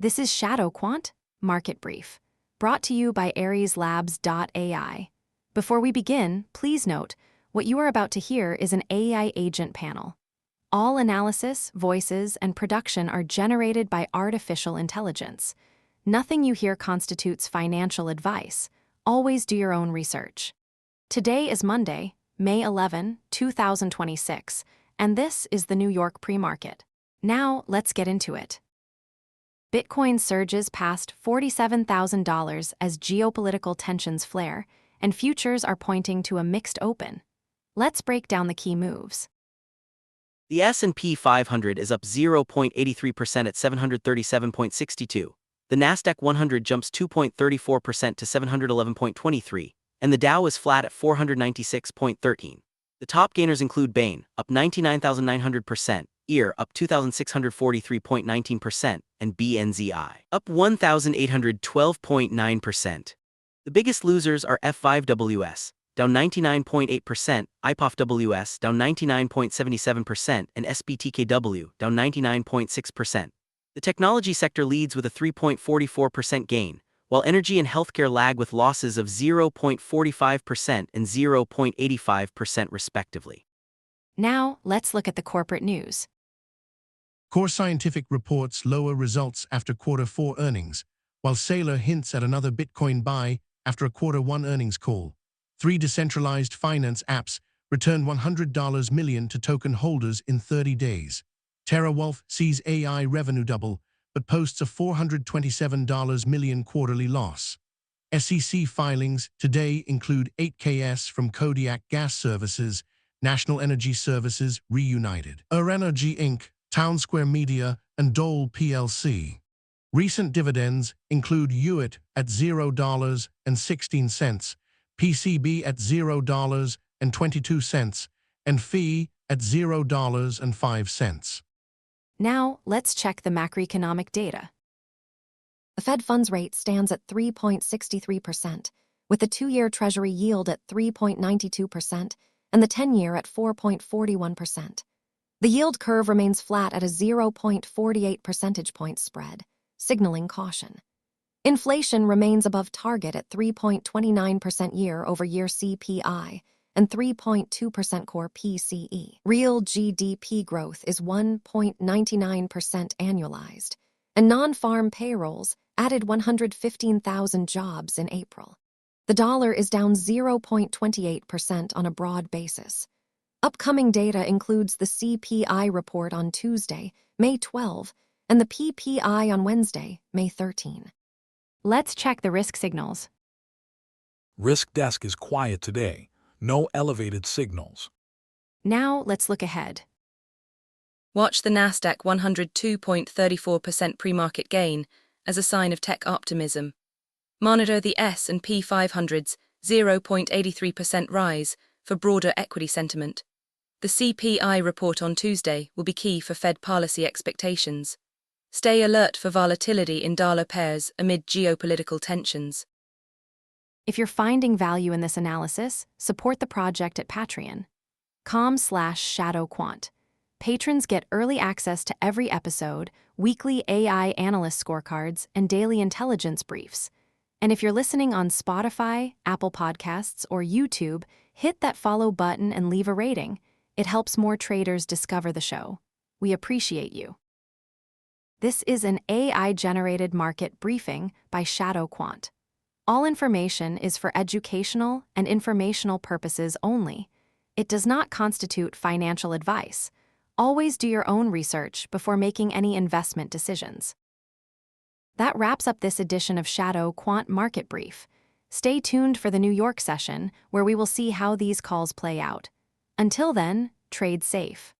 This is ShadowQuant, Market Brief, brought to you by AriesLabs.ai. Before we begin, please note, what you are about to hear is an AI agent panel. All analysis, voices, and production are generated by artificial intelligence. Nothing you hear constitutes financial advice. Always do your own research. Today is Monday, May 11, 2026, and this is the New York pre-market. Now, let's get into it. Bitcoin surges past $47,000 as geopolitical tensions flare, and futures are pointing to a mixed open. Let's break down the key moves. The S&P 500 is up 0.83% at 737.62. The Nasdaq 100 jumps 2.34% to 711.23, and the Dow is flat at 496.13. The top gainers include Bain, up 99,900%, EUR up 2,643.19%, and BNZI, up 1,812.9%. The biggest losers are F5WS, down 99.8%, IPOFWS, down 99.77%, and SBTKW, down 99.6%. The technology sector leads with a 3.44% gain, while energy and healthcare lag with losses of 0.45% and 0.85% respectively. Now, let's look at the corporate news. Core Scientific reports lower results after Q4 earnings, while Saylor hints at another Bitcoin buy after a Q1 earnings call. 3 decentralized finance apps returned $100 million to token holders in 30 days. TerraWolf sees AI revenue double, but posts a $427 million quarterly loss. SEC filings today include 8KS from Kodiak Gas Services, National Energy Services Reunited, Energy Inc., Town Square Media, and Dole plc. Recent dividends include EUR at $0.16, PCB at $0.22, and FEE at $0.05. Now, let's check the macroeconomic data. The Fed funds rate stands at 3.63%, with the 2-year Treasury yield at 3.92% and the 10-year at 4.41%. The yield curve remains flat at a 0.48 percentage point spread, signaling caution. Inflation remains above target at 3.29% year-over-year CPI and 3.2% core PCE. Real GDP growth is 1.99% annualized, and non-farm payrolls added 115,000 jobs in April. The dollar is down 0.28% on a broad basis. Upcoming data includes the CPI report on Tuesday, May 12, and the PPI on Wednesday, May 13. Let's check the risk signals. Risk desk is quiet today. No elevated signals. Now let's look ahead. Watch the Nasdaq 100 2.34% pre-market gain as a sign of tech optimism. Monitor the S&P 500's 0.83% rise for broader equity sentiment. The CPI report on Tuesday will be key for Fed policy expectations. Stay alert for volatility in dollar pairs amid geopolitical tensions. If you're finding value in this analysis, support the project at patreon.com/ShadowQuant. Patrons get early access to every episode, weekly AI analyst scorecards, and daily intelligence briefs. And if you're listening on Spotify, Apple Podcasts, or YouTube, hit that follow button and leave a rating. It helps more traders discover the show. We appreciate you. This is an AI-generated market briefing by ShadowQuant. All information is for educational and informational purposes only. It does not constitute financial advice. Always do your own research before making any investment decisions. That wraps up this edition of ShadowQuant Market Brief. Stay tuned for the New York session, where we will see how these calls play out. Until then, trade safe.